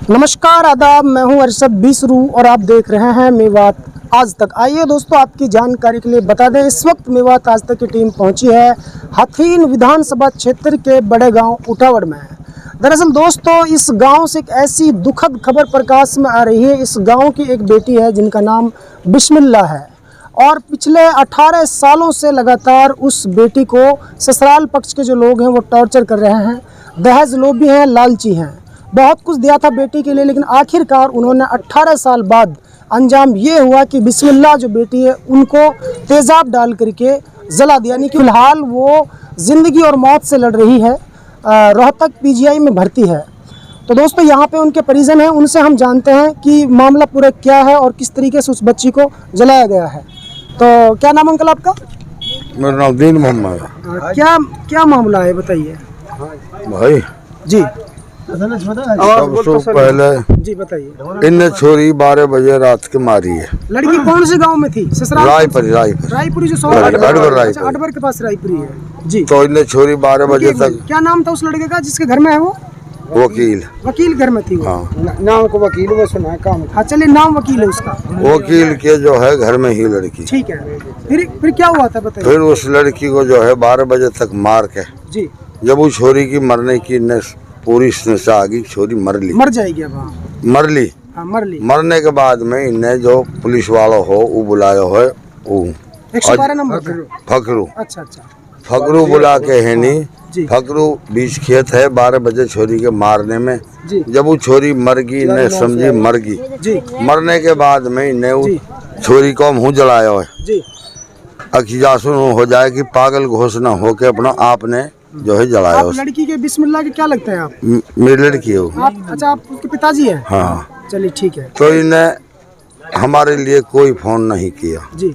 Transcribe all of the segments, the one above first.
नमस्कार आदाब, मैं हूं अरशद बिसरू और आप देख रहे हैं मेवात आज तक। आइए दोस्तों, आपकी जानकारी के लिए बता दें, इस वक्त मेवात आज तक की टीम पहुंची है हथीन विधानसभा क्षेत्र के बड़े गांव उठावड़ में। दरअसल दोस्तों, इस गांव से एक ऐसी दुखद खबर प्रकाश में आ रही है। इस गांव की एक बेटी है जिनका नाम बिस्मिल्लाह है और पिछले 18 सालों से लगातार उस बेटी को ससुराल पक्ष के जो लोग हैं वो टॉर्चर कर रहे हैं। दहेज लोभी हैं, लालची हैं, बहुत कुछ दिया था बेटी के लिए, लेकिन आखिरकार उन्होंने 18 साल बाद अंजाम ये हुआ कि बिस्मिल्लाह जो बेटी है उनको तेज़ाब डाल करके जला दिया। यानी कि फिलहाल वो ज़िंदगी और मौत से लड़ रही है, रोहतक पीजीआई में भर्ती है। तो दोस्तों, यहाँ पे उनके परिजन हैं, उनसे हम जानते हैं कि मामला पूरा क्या है और किस तरीके से उस बच्ची को जलाया गया है। तो क्या नाम अंकल आपका? मेरा नाम दीन मोहम्मद है। क्या मामला है बताइए भाई जी। सबसे पहले जी बताइए। इनने छोरी 12 बजे रात के मारी है। लड़की कौन से गांव में थी? ससुराल रायपुरी जो अडबर के पास रायपुरी है जी। तो इनने छोरी 12 बजे तक। क्या नाम था उस लड़के का जिसके घर में है वो? वकील घर में थी वो। हाँ। नाम को वकील वो सुना है काम। हाँ चलिए, नाम वकील है उसका। वकील के जो है घर में ही लड़की। ठीक है, फिर क्या हुआ था बताइए। फिर उस लड़की को जो है 12 बजे तक मार के जी, जब वो छोरी की मरने की पूरी नशा आ गई, छोरी मर जाएगी अब। मर ली। मरने के बाद में इन्हें जो पुलिस वाला हो वो बुलाया हो, वो 112 नंबर फकरू। अच्छा। फकरू बुला के है नहीं, फकरू बीच खेत है 12 बजे छोरी के मारने में। जब वो छोरी मर गई, इन्हें समझी मर गई। मरने के बाद में इन्हें छोरी को मुँह जलाया है, अखिजासुन हो जाए कि पागल घोषणा हो के अपना आपने जो है जलाया। आप लड़की के बिस्मिल्लाह के क्या लगते हैं आप? मेरी लड़की हो आप? अच्छा, आप उसके पिताजी हैं? हाँ। चलिए ठीक है। तो इन्हें हमारे लिए कोई फोन नहीं किया जी।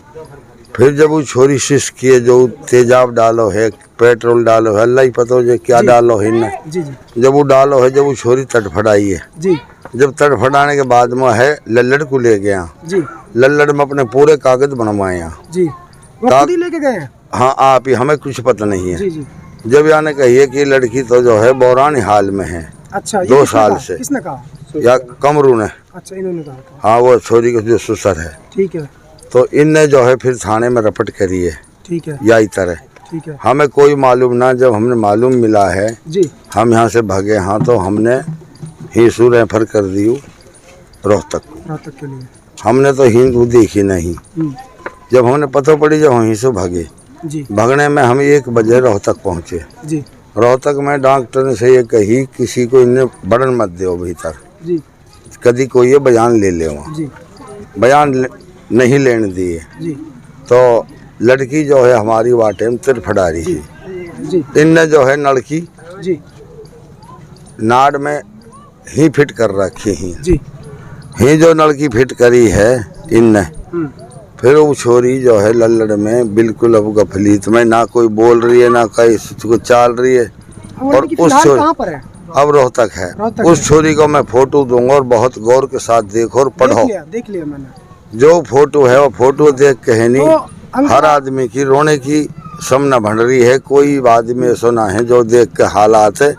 फिर जब वो छोरी शिश किए, जो तेजाब डालो है, पेट्रोल डालो है, अल्लाह ही पता हो क्या डालो है इन्हें। जी। जब वो डालो है, जब वो छोरी तड़फड़ाई है जी। जब तड़फड़ाने के बाद में है लल्लड़ को ले गया जी। लल्लड़ में अपने पूरे कागज बनवाए जी। खुद ही लेके गए? हाँ, आप ही, हमें कुछ पता नहीं है जी। जब याने कहिए कि लड़की तो जो है बौरानी हाल में है। अच्छा, 2 साल से। किसने कहा? या कमरू ने। अच्छा, इन्होंने कहा। हाँ, वो छोरी का जो ससुर है। ठीक है। तो इनने जो है फिर थाने में रपट करी है। ठीक है। या तरह। ठीक है। हमें कोई मालूम ना, जब हमने मालूम मिला है जी, हम यहाँ से भागे। हाँ, तो हमने हिंसू रेफर कर दी रोहतक के लिए। हमने तो हिंदू देखी नहीं। जब हमने पता पड़ी, जब हम हिंसू भागे जी, भगने में हम 1 बजे रोहतक पहुँचे जी। रोहतक में डॉक्टर ने से ये कही, किसी को इन्हें बढ़न मत दो भीतर जी, कभी कोई ये बयान ले ले जी। बयान नहीं लेने दिए जी। तो लड़की जो है हमारी वाटे में तड़फड़ा रही थी। इनने जो है लड़की जी नाड़ में ही फिट कर रखी ही जो लड़की फिट करी है इनने। फिर वो छोरी जो है लल्लड़ में बिल्कुल अब गफलीत में, ना कोई बोल रही है ना कोई चाल रही है। और उस छोरी अब रोहतक है। उस छोरी को मैं फोटो दूंगा और बहुत गौर के साथ देखो और पढ़ो। देख लिया मैंने। जो फोटो है वो फोटो देख के नहीं, हर आदमी की रोने की समना भंड रही है। कोई आदमी ऐसा ना है जो देख के हालात है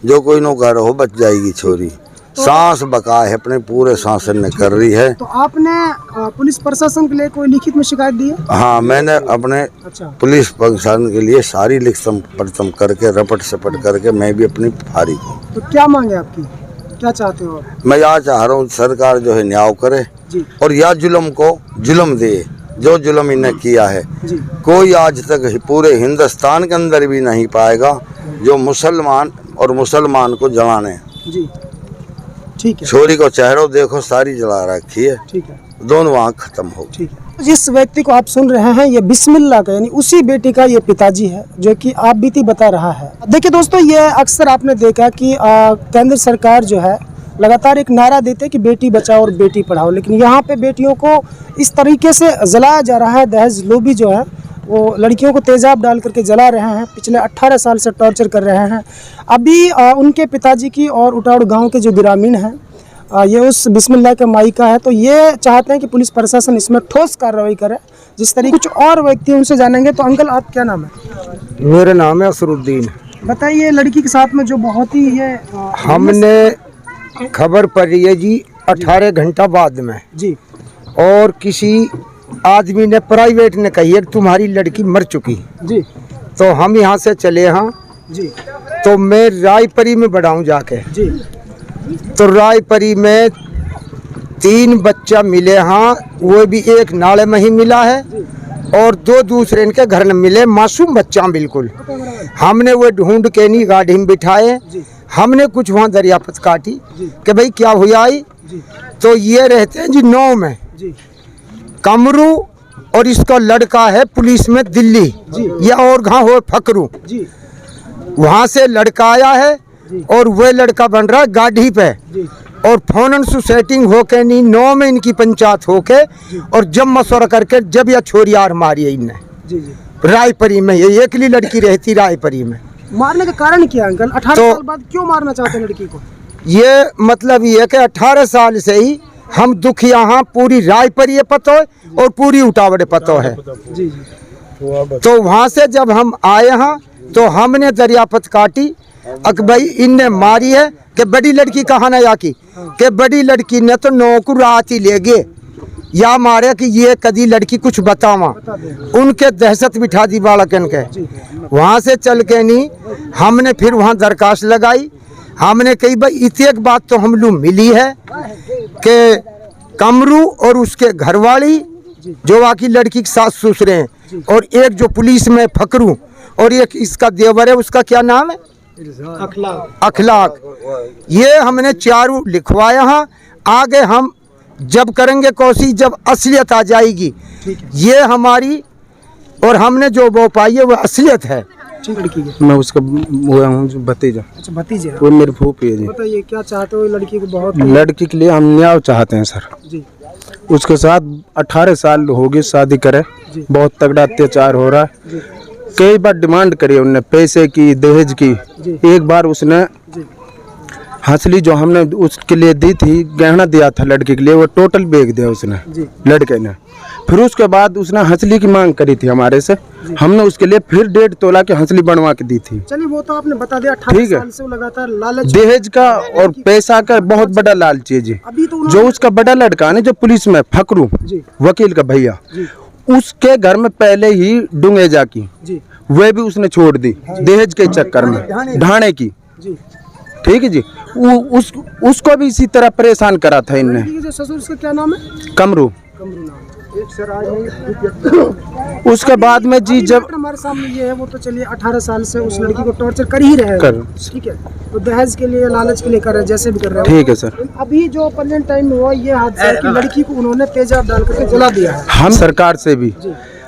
जो कोई नो घर हो बच जाएगी छोरी। सांस बका है, अपने पूरे सांस ने कर रही है। तो आपने पुलिस प्रशासन के लिए कोई लिखित में शिकायत दी है? हाँ, मैंने अपने पुलिस प्रशासन के लिए सारी लिखित करके रपट सपट करके मैं भी अपनी फारिग हूँ। तो क्या मांगे आपकी, क्या चाहते हो? मैं यहाँ चाह रहा हूँ सरकार जो है न्याय करे जी, और या जुल्म को जुल्म दे जो जुल्म इन्हें किया है जी। कोई आज तक पूरे हिंदुस्तान के अंदर भी नहीं पाएगा जो मुसलमान और मुसलमान को जलाने जी। ठीक है। छोरी को चेहरा देखो, सारी जला रखी है। ठीक है। दोनों आँख खत्म हो। ठीक है। जिस व्यक्ति को आप सुन रहे हैं ये बिस्मिल्लाह का, यानी उसी बेटी का ये पिताजी है जो कि आप बीती बता रहा है। देखिए दोस्तों, ये अक्सर आपने देखा कि केंद्र सरकार जो है लगातार एक नारा देते हैं कि बेटी बचाओ और बेटी पढ़ाओ, लेकिन यहाँ पे बेटियों को इस तरीके से जलाया जा रहा है। दहेज लोभी जो है वो लड़कियों को तेज़ाब डाल करके जला रहे हैं, पिछले 18 साल से टॉर्चर कर रहे हैं। अभी उनके पिताजी की और उटाड़ गांव के जो ग्रामीण हैं, ये उस बिस्मिल्लाह के माई का है, तो ये चाहते हैं कि पुलिस प्रशासन इसमें ठोस कार्रवाई करे। जिस तरीके कुछ और व्यक्ति उनसे जानेंगे। तो अंकल, आप क्या नाम है? मेरा नाम है असरुद्दीन। बताइए, लड़की के साथ में जो बहुत ही ये हमने खबर पड़ी है जी 18 घंटा बाद में जी। और किसी आदमी ने प्राइवेट ने कही है कि तुम्हारी लड़की मर चुकी जी तो हम यहाँ से चले यहाँ जी तो मैं रायपरी में बढ़ाऊँ जाके जी। तो रायपरी में 3 बच्चा मिले हाँ, वो भी एक नाले में ही मिला है और 2 दूसरे इनके घर में मिले, मासूम बच्चा बिल्कुल। हमने वो ढूंढ के नहीं गाड़ी में बिठाए, हमने कुछ वहाँ दरियापत काटी कि भाई क्या हुआ आई, तो ये रहते हैं जी 9 में कमरू और इसका लड़का है पुलिस में दिल्ली, ये और गाँव हो फकरू, वहाँ से लड़का आया है और वह लड़का बन रहा है गाड़ी पे और फोन से सेटिंग होके नहीं 9 में इनकी पंचायत होके और जब मशवरा करके जब यह छोरी यार मारी है इनने रायपरी में, ये अकेली लड़की रहती रायपरी में। मारने का कारण क्या अंकल? 18 साल बाद क्यों मारना चाहते हैं लड़की को? ये मतलब ये कि 18 साल से ही हम दुख यहाँ पूरी रायपरी पतो है और पूरी उटावड़ पतो है। जी जी। तो वहाँ से जब हम आए हैं तो हमने दरियापत काटी अक भाई इनने मारी है कि बड़ी लड़की कहाँ ना की कि बड़ी लड़की ने तो 9 को रात ही ले गए या मारे कि ये कदी लड़की कुछ बतावा, उनके दहशत बिठा दी बालकन के। वहाँ से चल के नहीं हमने फिर वहाँ दरखास्त लगाई, हमने कही भाई इतनी एक बात तो हम लोग मिली है कि कमरू और उसके घरवाली जो वाकई लड़की के साथ ससुर हैं और एक जो पुलिस में फकरू और एक इसका देवर है, उसका क्या नाम है अखलाक, ये हमने 4 लिखवाया है। आगे हम जब करेंगे कोशिश, जब असलियत आ जाएगी ये हमारी और हमने जो वो पाई है वो असलियत है। लड़की के मैं उसका हुआ हूँ जो भतीजा। अच्छा भतीजे, वो मेरी फूफी है जी। बताइए क्या चाहते हो लड़की को? बहुत लड़की के लिए हम न्याय चाहते हैं सर जी। उसके साथ 18 साल हो गए शादी करे, बहुत तगड़ा अत्याचार हो रहा है। कई बार डिमांड करी उनने पैसे की, दहेज की। एक बार उसने हंसली जो हमने उसके लिए दी थी, गहना दिया था लड़की के लिए, वो टोटल बेच दिया उसने लड़के ने। फिर उसके बाद उसने हंसली की मांग करी थी हमारे से, हमने उसके लिए फिर 1.5 तोला की हंसली बनवा के दी थी। चलिए वो तो आपने बता दिया। 18 साल से वो लगातार लालच, दहेज का और पैसा का बहुत बड़ा लालची है जी। अभी तो जो उसका बड़ा लड़का है जो पुलिस में फकरू वकील का भैया, उसके घर में पहले ही डुंगेजा की वह भी उसने छोड़ दी दहेज के चक्कर में, ढाणे की। ठीक है जी। उसको भी इसी तरह परेशान करा था इनने। जो ससुर उसका क्या नाम है? कमरू। उसके बाद में जी जब हमारे सामने ये है, वो तो चलिए 18 साल से उस लड़की को टॉर्चर कर ही रहे हैं, ठीक है, तो दहेज के लिए लालच के लिए कर रहे हैं, जैसे भी कर रहे हैं। ठीक है सर। अभी जो प्रेजेंट टाइम में हुआ ये हादसा कि लड़की को उन्होंने तेजाब डाल करके जला दिया है। हम सरकार से भी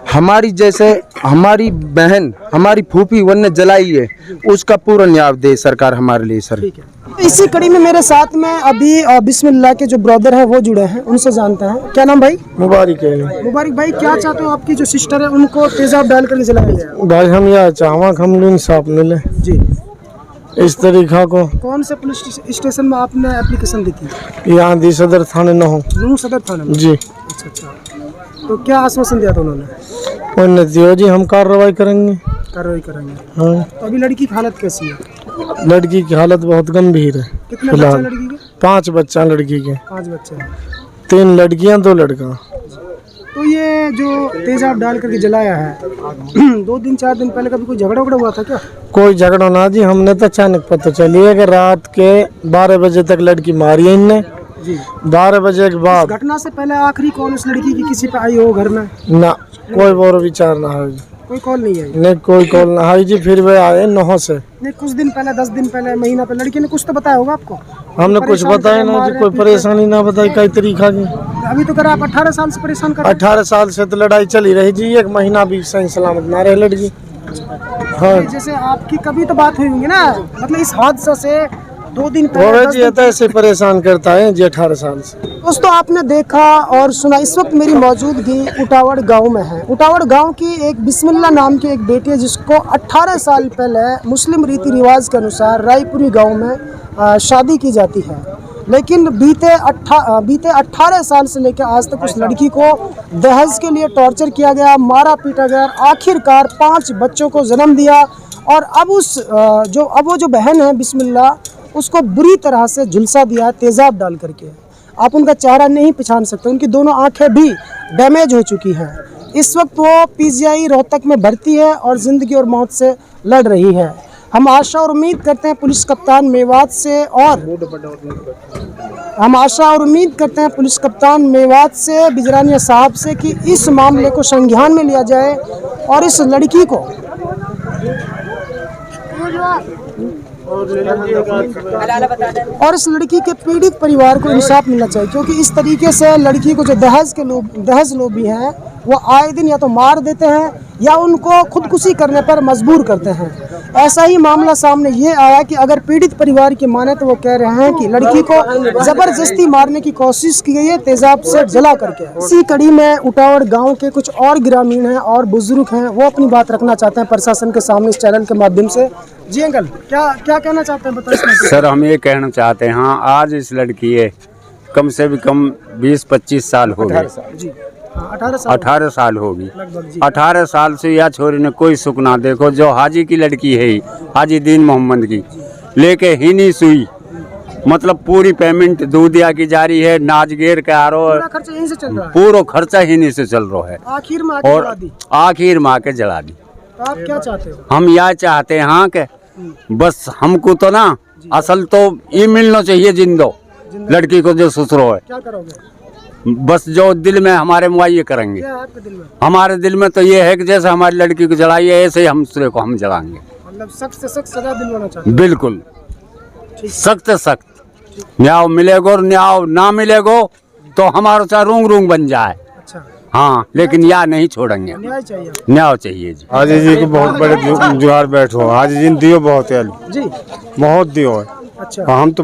हमारी जैसे हमारी बहन हमारी फूफी वन ने जलाई है, उसका पूरा न्याय दे सरकार हमारे लिए सर। ठीक है। इसी कड़ी में मेरे साथ में अभी बिस्मिल्लाह के जो ब्रदर है वो जुड़े हैं, उनसे जानते हैं। क्या नाम भाई? मुबारक है। मुबारक भाई, क्या चाहते हो? आपकी जो सिस्टर है उनको तेजाब डाल कर जलाया गया। भाई हम यह चाहवा हम इंसाफ मिले जी। इस तरीका को। कौन से पुलिस स्टेशन में आपने एप्लीकेशन दी थी? यहाँ दी सदर थाने नूह सदर थाने में। जी। अच्छा, तो क्या आश्वासन दिया था उन्होंने? उन्होंने दिया जी हम कार्रवाई करेंगे। हाँ। तो अभी लड़की की हालत कैसी है? लड़की की हालत बहुत गंभीर है। कितने बच्चे हैं लड़की के? 5 बच्चा लड़की के। 5 बच्चे हैं। 3 लड़कियां 2 लड़का। तो ये जो तेजाब डाल करके जलाया है 2 दिन 4 दिन पहले कभी कोई झगड़ा हुआ था क्या? कोई झगड़ा ना जी, हमने तो अचानक पता चली है कि रात के 12 बजे तक लड़की मारी है इनने। 12 बजे के बाद घटना से पहले आखिरी कॉल उस लड़की की किसी पे आई हो घर में? ना, कोई और विचार ना है। कोई कॉल नहीं आई? नहीं, कोई कॉल ना है जी। फिर वे आए 9 से। नहीं, कुछ दिन पहले, 10 दिन पहले, महीना पहले लड़की ने कुछ तो बताया होगा आपको? हमने कुछ बताया ना जी, कोई परेशानी ना बताई कई तरीका की। अभी तो करा आप 18 साल से परेशान कर? 18 साल से तो लड़ाई चली रही जी, 1 महीना भी सही सलामत ना रहे लड़की। हाँ। जैसे आपकी कभी तो बात हुई होंगी ना, मतलब इस हादसा से 2 दिन पहले जी तो ऐसे परेशान करता है जी 18 साल से। दोस्तों आपने देखा और सुना, इस वक्त मेरी मौजूदगी उटावड़ गांव में है। उटावड़ गांव की एक बिस्मिल्लाह नाम की एक बेटी है जिसको 18 साल पहले मुस्लिम रीति रिवाज के अनुसार रायपुरी गांव में शादी की जाती है, लेकिन बीते 18 साल से लेकर आज तक उस लड़की को दहेज के लिए टॉर्चर किया गया, मारा पीटा गया, आखिरकार 5 बच्चों को जन्म दिया। और अब वो जो बहन है बिस्मिल्लाह, उसको बुरी तरह से झुलसा दिया है तेज़ाब डाल करके। आप उनका चेहरा नहीं पहचान सकते, उनकी दोनों आंखें भी डैमेज हो चुकी हैं। इस वक्त वो पीजीआई रोहतक में भर्ती है और ज़िंदगी और मौत से लड़ रही है। हम आशा और उम्मीद करते हैं पुलिस कप्तान मेवात से बिजरानिया साहब से कि इस मामले को संज्ञान में लिया जाए और इस लड़की को के पीड़ित परिवार को इंसाफ मिलना चाहिए, क्योंकि इस तरीके से लड़की को जो दहेज लोभी हैं वो आए दिन या तो मार देते हैं या उनको खुदकुशी करने पर मजबूर करते हैं। ऐसा ही मामला सामने ये आया कि अगर पीड़ित परिवार की माने तो वो कह रहे हैं कि लड़की को जबरदस्ती मारने की कोशिश की गई है तेजाब से जला करके। इसी कड़ी में उटावड़ गांव के कुछ और ग्रामीण हैं और बुजुर्ग हैं, वो अपनी बात रखना चाहते हैं प्रशासन के सामने इस चैनल के माध्यम से। जी अंकल, क्या कहना चाहते हैं बताइए। सर हम ये कहना चाहते हैं, हाँ आज इस लड़की है कम से भी कम 20-25 साल हो गए, 18 साल होगी। 18 साल से यह छोरी ने कोई सुख ना देखो। जो हाजी की लड़की है, हाजी दीन मोहम्मद की, लेके ही नहीं सुई, मतलब पूरी पेमेंट दूधिया की जारी है, नाजगेर के आरो पूरा खर्चा ही नहीं से चल रहा है, और आखिर माँ के जला दी। आप क्या चाहते हो? हम यह चाहते हैं कि बस हमको तो ना असल तो ये मिलना चाहिए जिंदो लड़की को जो ससुरो है। क्या करोगे? बस जो दिल में हमारे मुआये करेंगे। क्या है आपके दिल में? हमारे दिल में तो ये है कि जैसे हमारी लड़की को जलाई है ऐसे ही हम दूसरे को हम जलाएंगे। मतलब सख्त से सख्त सजा दिलवाना चाहते हैं? बिल्कुल सख्त से सख्त। न्याय मिलेगो और न्याय ना मिलेगो तो हमारा चाहे रूंग रूंग बन जाए। अच्छा, हाँ, लेकिन यह नहीं छोड़ेंगे। न्याय चाहिए। न्याय चाहिए जी। हाजी जी को बहुत बड़े जुहार बैठो। हाजी जी ने दियो बहुत है जी, बहुत दियो है। अच्छा, हम तो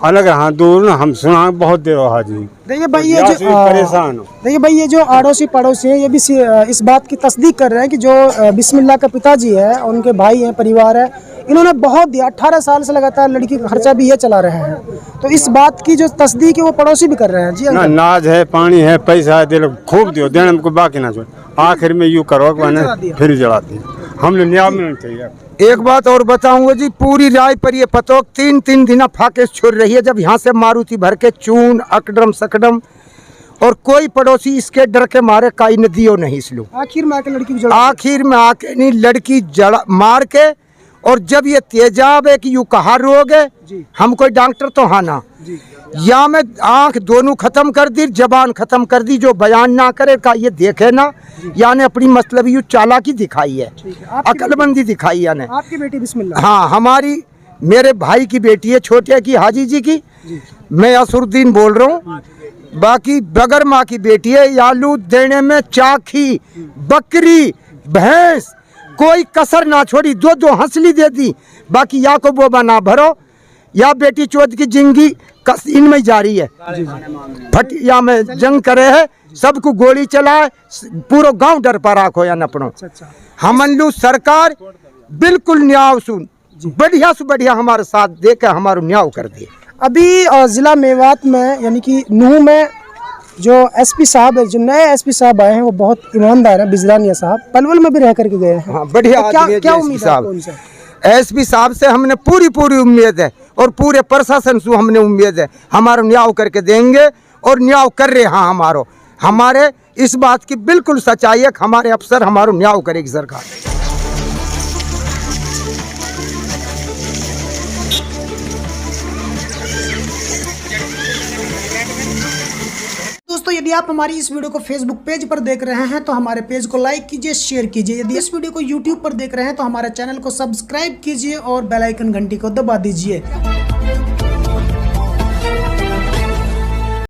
अलग हाथ दूर ना, हम सुना बहुत देर हो हाजी। देखिए भाई ये जो परेशान हो। देखिए भाई ये जो आड़ोसी पड़ोसी हैं ये भी इस बात की तस्दीक कर रहे हैं कि जो बिस्मिल्लाह का पिताजी है, उनके भाई हैं, परिवार है, इन्होंने बहुत दिया। 18 साल से लगातार लड़की का खर्चा भी ये चला रहे हैं। तो इस बात की जो तस्दीक है वो पड़ोसी भी कर रहे हैं। जी ना, नाज है, पानी है, पैसा है, दिल खूब दियो, देने हमको बाकी ना छोड़। आखिर में यूँ करो फिर जलाती। हम लोग न्याय मिलना चाहिए। एक बात और बताऊंगा जी, पूरी राय पर ये पतो 3 दिन फाके छोड़ रही है। जब यहाँ से मारुति भर के चून अकड़म सकड़म, और कोई पड़ोसी इसके डर के मारे काई नदियों नहीं इसलो। आखिर में आके लड़की जड़ा मार के, और जब ये तेजाब है कि यूँ कहा रोग है, हम कोई डॉक्टर तो हाँ ना, या में आंख दोनों खत्म कर दी, जबान खत्म कर दी, जो बयान ना करे का ये देखे ना, यानी अपनी मतलब यू चालाकी दिखाई है, अकलमंदी दिखाई है। आपकी बेटी बिस्मिल्लाह? हाँ, हमारी मेरे भाई की बेटी है, छोटे की, हाजी जी की। मैं असुरुद्दीन बोल रहा हूँ। बाकी बगर माँ की बेटी है। यालू देने में चाखी, बकरी, भैंस कोई कसर ना छोड़ी, दो हंसली दे दी। बाकी या को बोबा ना भरो, या बेटी चौथ की जिंदगी इनमें जारी है। फट या में जंग करे है, सबको गोली चलाए, पूरा गांव डर पर राखो या नपनो। हमन सरकार बिल्कुल न्याय सुन, बढ़िया से बढ़िया हमारे साथ दे के हमारा न्याय कर दिए। अभी जिला मेवात में यानी कि नूह में जो एसपी साहब है, जो नए एसपी साहब आए हैं, वो बहुत ईमानदार है। बिजरानिया साहब पलवल में भी रह करके गए हैं। हाँ, बढ़िया तो क्या उम्मीद है आपको उनसे? एसपी साहब से हमने पूरी उम्मीद है, और पूरे प्रशासन से हमने उम्मीद है हमारा न्याय करके देंगे, और न्याय कर रहे हैं हमारे इस बात की बिल्कुल सच्चाई है। हमारे अफसर हमारा न्याय करेगी सरकार। दोस्तों, यदि आप हमारी इस वीडियो को फेसबुक पेज पर देख रहे हैं तो हमारे पेज को लाइक कीजिए, शेयर कीजिए। यदि इस वीडियो को यूट्यूब पर देख रहे हैं तो हमारे चैनल को सब्सक्राइब कीजिए और बेल आइकन घंटी को दबा दीजिए।